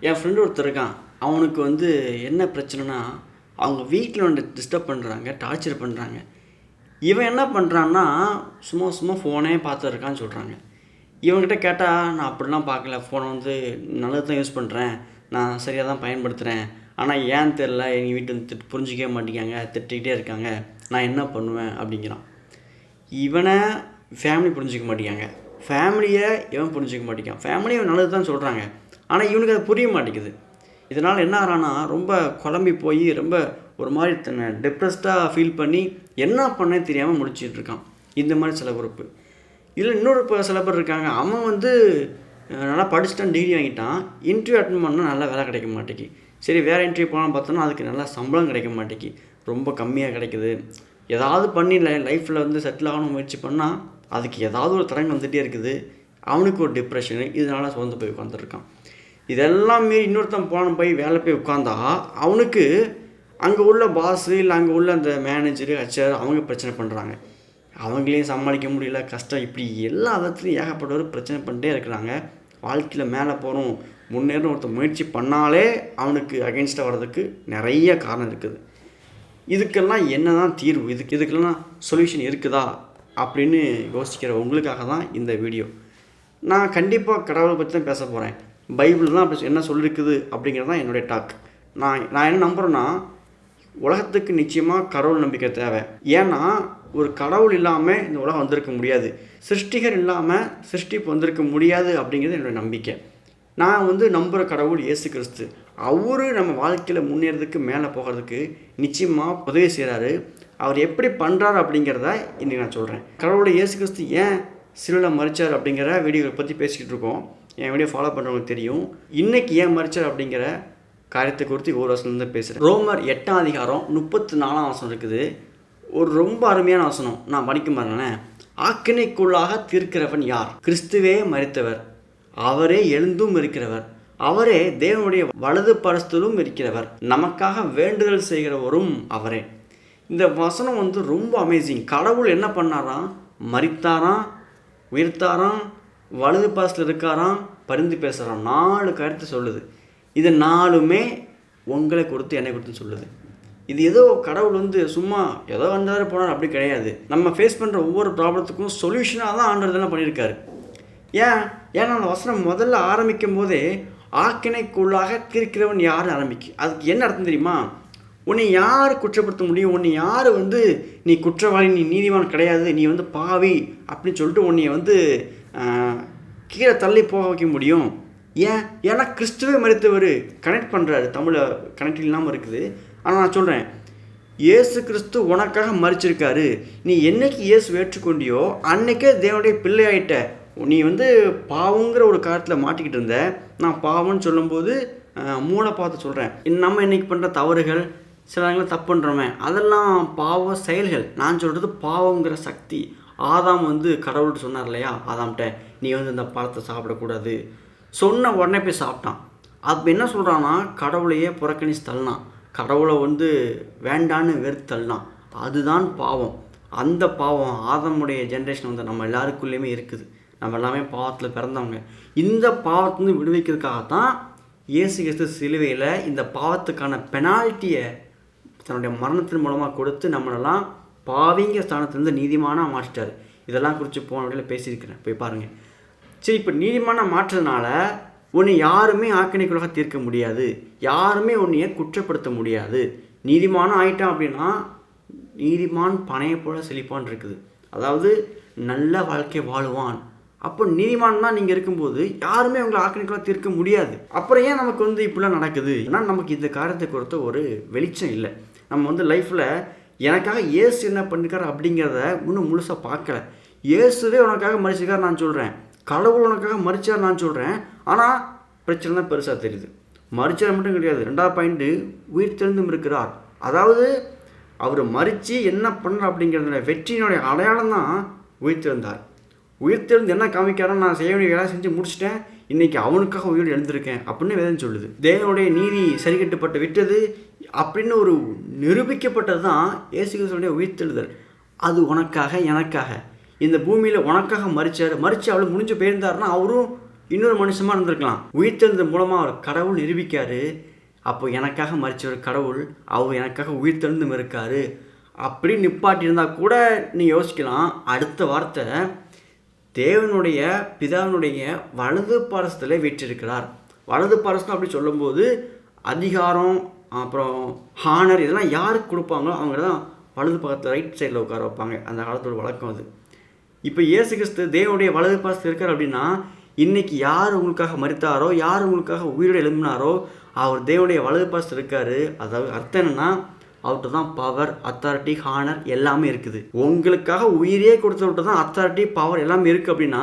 என் friend ஒருத்தர் இருக்கான். அவனுக்கு என்ன பிரச்சனைனா, அவங்க வீட்ல டிஸ்டர்ப் பண்ணுறாங்க, டார்ச்சர் பண்ணுறாங்க. இவன் என்ன பண்ணுறான்னா, சும்மா சும்மா ஃபோனே பார்த்துட்டு இருக்கான்னு சொல்கிறாங்க. இவன்கிட்ட கேட்டால், நான் அப்படிலாம் பார்க்கல. ஃபோனை நல்லது தான் யூஸ் பண்ணுறேன். நான் சரியாக தான் பயன்படுத்துகிறேன். ஆனால் ஏன்னு தெரில, எங்கள் வீட்டு புரிஞ்சிக்கவே மாட்டேங்காங்க, திட்டிக்கிட்டே இருக்காங்க. நான் என்ன பண்ணுவேன் அப்படிங்கிறான். இவனை ஃபேமிலி புரிஞ்சிக்க மாட்டேங்காங்க, ஃபேமிலியை இவன் புரிஞ்சிக்க மாட்டேங்கான். ஃபேமிலி இவன் நல்லது தான் சொல்கிறாங்க, ஆனால் இவனுக்கு அது புரிய மாட்டேங்குது. இதனால் என்ன ஆகிறான்னா, ரொம்ப குழம்பி போய் ரொம்ப ஒரு மாதிரி தன்னை டிப்ரெஸ்டாக ஃபீல் பண்ணி என்ன பண்ணே தெரியாமல் முடிச்சிட்டு இருக்கான். இந்த மாதிரி சில குரூப்பு. இதில் இன்னொரு சில பேர் இருக்காங்க. அவன் நல்லா படிச்சுட்டான், டிகிரி வாங்கிட்டான். இன்டர்வியூ அட்டன் பண்ணால் நல்லா வேலை கிடைக்க மாட்டேங்கி. சரி, வேறு இன்டர்வியூ போனால் பார்த்தோன்னா அதுக்கு நல்லா சம்பளம் கிடைக்க மாட்டேங்கி, ரொம்ப கம்மியாக கிடைக்குது. ஏதாவது பண்ணி லைஃப்பில் செட்டில் ஆகணும் முயற்சி பண்ணால் அதுக்கு ஏதாவது ஒரு தடங்கள் வந்துகிட்டே இருக்குது. அவனுக்கு ஒரு டிப்ரெஷனு, இதனால் சோர்ந்து போய் உட்காந்துருக்கான். இதெல்லாம் மீறி இன்னொருத்தன் போய் வேலை போய் உட்காந்தா அவனுக்கு அங்கே உள்ள பாஸு இல்லை அங்கே உள்ள அந்த மேனேஜரு ஹெச்ஆர் அவங்க பிரச்சனை பண்ணுறாங்க. அவங்களையும் சமாளிக்க முடியல, கஷ்டம். இப்படி எல்லா விதத்துலையும் ஏகப்பட்டவர் பிரச்சனை பண்ணிட்டே இருக்கிறாங்க. வாழ்க்கையில் மேலே போகிறோம், முன்னேறும் ஒருத்தர் முயற்சி பண்ணாலே அவனுக்கு அகென்ஸ்டாக வர்றதுக்கு நிறைய காரணம் இருக்குது. இதுக்கெல்லாம் என்ன தான் தீர்வு, இதுக்கெல்லாம் சொல்யூஷன் இருக்குதா அப்படின்னு யோசிக்கிற உங்களுக்காக தான் இந்த வீடியோ. நான் கண்டிப்பாக கடவுளை பற்றி தான் பேச போகிறேன். பைபிள் தான் அப்படி என்ன சொல்லியிருக்குது அப்படிங்கிறது தான் என்னுடைய டாக். நான் என்ன நம்புகிறேன்னா, உலகத்துக்கு நிச்சயமாக கடவுள் நம்பிக்கை தேவை. ஏன்னா ஒரு கடவுள் இல்லாமல் இந்த உலகம் வந்திருக்க முடியாது, சிருஷ்டிகர் இல்லாமல் சிருஷ்டிப்பு வந்திருக்க முடியாது அப்படிங்கிறது என்னுடைய நம்பிக்கை. நான் நம்புகிற கடவுள் இயேசு கிறிஸ்து. அவரு நம்ம வாழ்க்கையில் முன்னேறதுக்கு மேலே போகிறதுக்கு நிச்சயமாக உதவி செய்கிறாரு. அவர் எப்படி பண்ணுறாரு அப்படிங்கிறத இன்றைக்கி நான் சொல்கிறேன். கடவுளை இயேசு கிறிஸ்து ஏன் சிலுவையில் மரிச்சார் அப்படிங்கிற வீடியோவை பற்றி பேசிக்கிட்டு இருக்கோம். என் வீடியோ ஃபாலோ பண்ணுறவங்களுக்கு தெரியும். இன்றைக்கி ஏன் மரிச்சார் அப்படிங்கிற காரியத்தை குறித்து ஒரு வசனம் பேசுகிறேன். ரோமர் 8ஆம் அதிகாரம் 34ஆம் வசனம் இருக்குது. ஒரு ரொம்ப அருமையான வசனம். நான் படிக்க பாருங்களேன். ஆக்கினைக்குள்ளாக தீர்க்கிறவன் யார்? கிறிஸ்துவே மரித்தவர், அவரே எழுந்தும் இருக்கிறவர், அவரே தேவனுடைய வலது பரஸ்திலும் இருக்கிறவர், நமக்காக வேண்டுதல் செய்கிறவரும் அவரே. இந்த வசனம் ரொம்ப அமேசிங். கடவுள் என்ன பண்ணாராம்? மரித்தாராம், உயிர்த்தாராம், வலது பரஸ்தில் இருக்காராம், பரிந்து பேசுகிறான். 4 கருத்து சொல்லுது. இது 4மே உங்களை கொடுத்து என்னை கொடுத்துன்னு சொல்லுது. இது ஏதோ கடவுள் சும்மா ஏதோ வந்தார் போனார் அப்படி கிடையாது. நம்ம ஃபேஸ் பண்ணுற ஒவ்வொரு ப்ராப்ளத்துக்கும் சொல்யூஷனாக தான் ஆண்டதெல்லாம் பண்ணியிருக்காரு. ஏன்னா அந்த வசனம் முதல்ல ஆரம்பிக்கும் போதே ஆக்கினைக்குள்ளாக தீர்க்கிறவன் யார் ஆரம்பிக்கு. அதுக்கு என்ன அர்த்தம் தெரியுமா? உன்னை யார் குற்றப்படுத்த முடியும்? உன்னை யார் நீ குற்றவாளி, நீ நீதிவான் கிடையாது, நீ பாவி அப்படின்னு சொல்லிட்டு உன்னை கீழே தள்ளி போக வைக்க முடியும்? ஏன்னா கிறிஸ்துவே மரித்தவர் கனெக்ட் பண்ணுறாரு. தமிழில் கனெக்ட் இல்லாமல் இருக்குது. ஆனால் நான் சொல்கிறேன், இயேசு கிறிஸ்து உனக்காக மரிச்சிருக்காரு. நீ என்னைக்கு இயேசு ஏற்றுக்கொண்டியோ அன்னைக்கே தேவனுடைய பிள்ளை ஆகிட்ட. நீ பாவங்கிற ஒரு காலத்தில் மாட்டிக்கிட்டு இருந்த. நான் பாவம்னு சொல்லும்போது மூளை பார்த்து சொல்கிறேன். நம்ம இன்றைக்கி பண்ணுற தவறுகள், சில நேரங்களில் தப்பு பண்ணுறோமே, அதெல்லாம் பாவ செயல்கள். நான் சொல்கிறது பாவங்கிற சக்தி. ஆதாம் கடவுள்கிட்ட சொன்னார் இல்லையா, ஆதாம்கிட்ட நீ இந்த பழத்தை சாப்பிடக்கூடாது சொன்ன உடனே போய் சாப்பிட்டான். அப்போ என்ன சொல்கிறான்னா, கடவுளையே புறக்கணிச்சு தள்ளினான், கடவுளை வேண்டான்னு வெறுத்து தள்ளினான். அதுதான் பாவம். அந்த பாவம் ஆதாமுடைய ஜென்ரேஷன் நம்ம எல்லாருக்குள்ளேயுமே இருக்குது. நம்ம எல்லாமே பாவத்தில் பிறந்தவங்க. இந்த பாவத்துலேருந்து விடுவிக்கிறதுக்காகத்தான் இயேசு கிறிஸ்து சிலுவையில் இந்த பாவத்துக்கான பெனால்ட்டியை தன்னுடைய மரணத்தின் மூலமாக கொடுத்து நம்மளெல்லாம் பாவிங்க ஸ்தானத்துலேருந்து நீதிமானாக மாற்றிட்டார். இதெல்லாம் குறித்து போன வழியில் பேசியிருக்கிறேன், போய் பாருங்கள். சரி, இப்போ நீதிமானாக மாற்றுறதுனால உன்னை யாருமே ஆக்கினைக்குள்ளாக தீர்க்க முடியாது, யாருமே உன்னைய குற்றப்படுத்த முடியாது. நீதிமானம் ஆகிட்டான் அப்படின்னா நீதிமான் பனையை போல செழிப்பான் இருக்குது. அதாவது நல்ல வாழ்க்கை வாழுவான். அப்போ நீதிமான் தான் நீங்கள் இருக்கும்போது யாருமே உங்களை ஆக்கினைக்குள்ளாக தீர்க்க முடியாது. அப்புறம் ஏன் நமக்கு இப்படிலாம் நடக்குது? ஏன்னா நமக்கு இந்த காரியத்தை கொடுத்த ஒரு வெளிச்சம் இல்லை. நம்ம லைஃப்பில் எனக்காக இயேசு என்ன பண்ணிருக்காரு அப்படிங்கிறத இன்னும் முழுசாக பார்க்கல. இயேசுவே உனக்காக மரிச்சிருக்காரு நான் சொல்கிறேன், கடவுள் உனக்காக மரிச்சார் நான் சொல்கிறேன். ஆனால் பிரச்சனை தான் பெருசாக தெரியுது. மரிச்சார் மட்டும் கிடையாது, 2வது பாயிண்ட்டு உயிர் தெழுந்தும் இருக்கிறார். அதாவது அவர் மரித்து என்ன பண்ணுறார் அப்படிங்கிறத வெற்றியினுடைய அடையாளம் தான் உயிர் தெழுந்தார். உயிர் தெழுந்து என்ன காமிக்காரன்? நான் செய்ய வேண்டிய வேலை செஞ்சு முடிச்சிட்டேன், இன்றைக்கி அவனுக்காக உயிர் எழுந்திருக்கேன் அப்படின்னு வேதம் சொல்லுது. தேவனுடைய நீதி சரிகட்டப்பட்டு விட்டது அப்படின்னு ஒரு நிரூபிக்கப்பட்டது தான் இயேசு கிறிஸ்துவுடைய உயிர்த்தெழுதல். அது உனக்காக எனக்காக இந்த பூமியில் உனக்காக மரிச்சார். மரித்து அவளை முடிஞ்சு போயிருந்தாருன்னா அவரும் இன்னொரு மனுஷமாக இருந்திருக்கலாம். உயிர்த்தெழுந்தது மூலமாக அவர் கடவுள் நிரூபிக்காரு. அப்போ எனக்காக மரிச்சவர் கடவுள், அவர் எனக்காக உயிர்த்தெழுந்தும் இருக்காரு அப்படி நிப்பாட்டியிருந்தால் கூட நீ யோசிக்கலாம். அடுத்த வார்த்தை, தேவனுடைய பிதாவினுடைய வலது பாரசத்தில் வீற்றிருக்கிறார். வலது பாரசம் அப்படி சொல்லும்போது அதிகாரம் அப்புறம் ஹானர் இதெல்லாம் யாருக்கு கொடுப்பாங்களோ அவங்க தான் வலது பக்கத்தில் ரைட் சைடில் உட்கார வைப்பாங்க. அந்த காலத்தோட வழக்கம் அது. இப்போ இயேசு கிறிஸ்து தேவனுடைய வலது பாரசத்தில் இருக்கார் அப்படின்னா, இன்றைக்கி யார் உங்களுக்காக மரித்தாரோ, யார் உங்களுக்காக உயிரோடு எழும்பினாரோ அவர் தேவனுடைய வலது பாரசத்தில் இருக்கார். அதாவது அர்த்தம் என்னென்னா, அவர்கிட்ட தான் பவர், அத்தாரிட்டி, ஹானர் எல்லாமே இருக்குது. உங்களுக்காக உயிரே கொடுத்தவர்கிட்ட தான் அத்தாரிட்டி, பவர் எல்லாமே இருக்குது. அப்படின்னா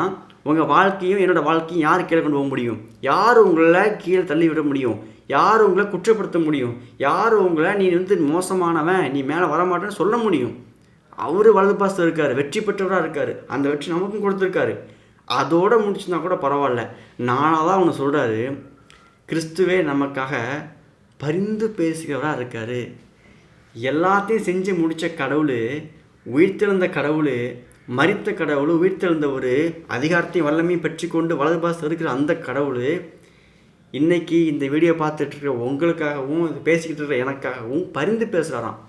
உங்கள் வாழ்க்கையும் என்னோடய வாழ்க்கையும் யார் கீழே கொண்டு போக முடியும்? யார் உங்களை கீழே தள்ளி விட முடியும்? யார் உங்களை குற்றப்படுத்த முடியும்? யார் உங்களை நீ மோசமானவன், நீ மேலே வரமாட்டேன்னு சொல்ல முடியும்? அவர் வலது பாசத்தில் இருக்கார், வெற்றி பெற்றவராக இருக்கார். அந்த வெற்றி நமக்கும் கொடுத்துருக்காரு. அதோடு முடிச்சுனா கூட பரவாயில்ல. நானாக தான் ஒன்று சொல்கிறாரு, கிறிஸ்துவே நமக்காக பரிந்து பேசுகிறவராக இருக்கார். எல்லாத்தையும் செஞ்சு முடித்த கடவுள், உயிர்த்தெழுந்த கடவுள், மரித்த கடவுள், உயிர்த்தெழுந்த ஒரு அதிகாரத்தையும் வல்லமையும் பெற்றுக்கொண்டு வலது பாசத்தில் இருக்கிற அந்த கடவுள் இன்றைக்கி இந்த வீடியோ பார்த்துட்டு இருக்கிற உங்களுக்காகவும் இது பேசிக்கிட்டு இருக்கிற எனக்காகவும் பரிந்து பேசுகிறாராம்.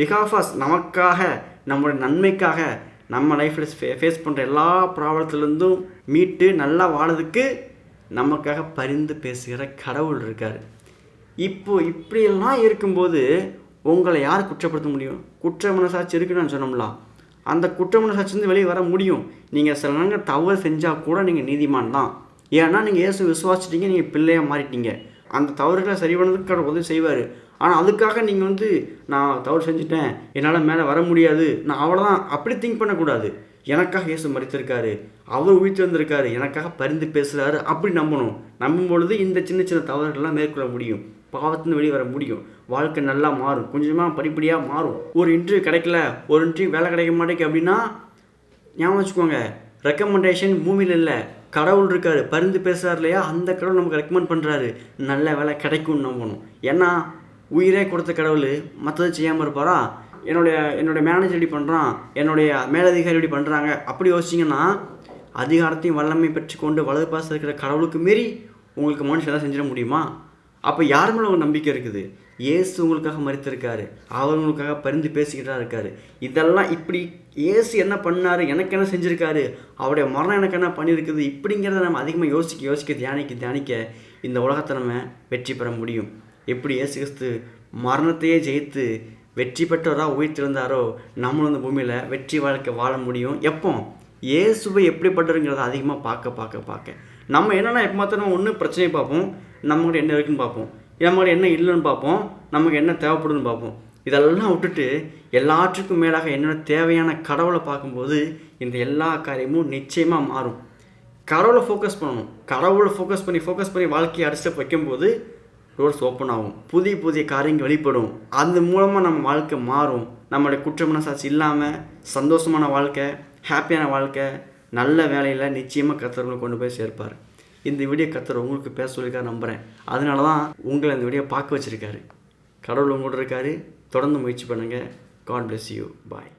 பிகாஸ் நமக்காக, நம்மளுடைய நன்மைக்காக, நம்ம லைஃப்பில் ஃபேஸ் பண்ணுற எல்லா ப்ராப்ளத்துலேருந்தும் மீட்டு நல்லா வாழறதுக்கு நமக்காக பரிந்து பேசுகிற கடவுள் இருக்கார். இப்படியெல்லாம் இருக்கும்போது உங்களை யார் குற்றப்படுத்த முடியும்? குற்ற மனசாட்சி இருக்குன்னு நான் சொன்னோம்ல, அந்த குற்ற மனசாட்சிலேருந்து வெளியே வர முடியும். நீங்கள் சில நேரங்கள் தவறு செஞ்சால் கூட நீங்கள் நீதிமான் தான். ஏன்னா நீங்கள் இயேசு விசுவாசிட்டீங்க, நீங்கள் பிள்ளையாக மாறிட்டீங்க. அந்த தவறுகளை சரி பண்ணதுக்கு உதவி செய்வார். ஆனால் அதுக்காக நீங்கள் நான் தவறு செஞ்சுட்டேன், என்னால் மேலே வர முடியாது, நான் அவ்வளோதான் அப்படி திங்க் பண்ணக்கூடாது. எனக்காக இயேசு மரித்திருக்காரு, அவர் உயிர்த்தெழுந்திருக்காரு, எனக்காக பரிந்து பேசுகிறாரு அப்படி நம்பணும். நம்பும் பொழுது இந்த சின்ன சின்ன தவறுகள்லாம் மேற்கொள்ள முடியும், பாவத்துலேருந்து வெளியே வர முடியும், வாழ்க்கை நல்லா மாறும், கொஞ்சமாக படிப்படியாக மாறும். ஒரு இன்டர்வியூ கிடைக்கல, ஒரு இன்டர்வியூ வேலை கிடைக்க மாட்டேங்க அப்படின்னா ஞாபகம் வச்சுக்கோங்க, ரெக்கமெண்டேஷன் பூமியில் இல்லை, கடவுள் இருக்கார், பரிந்து பேசுகிறார் இல்லையா, அந்த கடவுள் நமக்கு ரெக்கமெண்ட் பண்ணுறாரு, நல்ல வேலை கிடைக்கும்னு நம்பணும். ஏன்னா உயிரே கொடுத்த கடவுள் மற்றதை செய்யாமல் இருப்பாரா? என்னுடைய மேனேஜர் எப்படி பண்ணுறான், என்னுடைய மேலதிகாரி எப்படி பண்ணுறாங்க அப்படி யோசிச்சிங்கன்னா, அதிகாரத்தையும் வல்லமை பெற்றுக்கொண்டு வலது பாசத்தில் இருக்கிற கடவுளுக்கு மீறி உங்களுக்கு மனுஷன் எதாவது செஞ்சிட முடியுமா? அப்போ யார் மேலே உங்கள் நம்பிக்கை இருக்குது? இயேசு உங்களுக்காக மரித்திருக்காரு, அவர் உங்களுக்காக பரிந்து பேசிக்கிட்டா இருக்காரு. இதெல்லாம் இப்படி இயேசு என்ன பண்ணார், எனக்கு என்ன செஞ்சுருக்காரு, அவருடைய மரணம் எனக்கு என்ன பண்ணியிருக்குது, இப்படிங்கிறத நம்ம அதிகமாக யோசிக்க தியானிக்க இந்த உலகத்தை நம்ம வெற்றி பெற முடியும். எப்படி இயேசு கிறிஸ்து மரணத்தையே ஜெயித்து வெற்றி பெற்றவராக உயிர்த்திருந்தாரோ, நம்மளும் இந்த பூமியில் வெற்றி வாழ்க்கை வாழ முடியும். எப்போ இயேசுவை எப்படிப்பட்டருங்கிறத அதிகமாக பார்க்க நம்ம என்னென்னா எப்போ மாத்திரம் ஒன்று பிரச்சனையை பார்ப்போம், நம்மகிட்ட என்ன இருக்குன்னு பார்ப்போம், நம்மகிட்ட என்ன இல்லைன்னு பார்ப்போம், நமக்கு என்ன தேவைப்படுதுன்னு பார்ப்போம். இதெல்லாம் விட்டுட்டு எல்லாற்றுக்கும் மேலாக என்னோட தேவையான கடவுளை பார்க்கும்போது இந்த எல்லா காரியமும் நிச்சயமாக மாறும். கடவுளை ஃபோக்கஸ் பண்ணணும். கடவுளை ஃபோக்கஸ் பண்ணி வாழ்க்கையை அடுத்த வைக்கும்போது டோர்ஸ் ஓப்பன் ஆகும், புதிய காரியங்கள் வெளிப்படும். அது மூலமாக நம்ம வாழ்க்கை மாறும். நம்மளுடைய குற்ற மனசாட்சி இல்லாமல் சந்தோஷமான வாழ்க்கை, ஹாப்பியான வாழ்க்கை, நல்ல வேலையில் நிச்சயமாக கர்த்தர்களை கொண்டு போய் சேர்ப்பார். இந்த வீடியோ கர்த்தர் உங்களுக்கு பேச சொல்லியிருக்காரு நம்புகிறேன். அதனால தான் உங்களை இந்த வீடியோ பார்க்க வச்சுருக்காரு. கடவுள் உங்களோட இருக்காரு. தொடர்ந்து முயற்சி பண்ணுங்கள். God bless you. பாய்.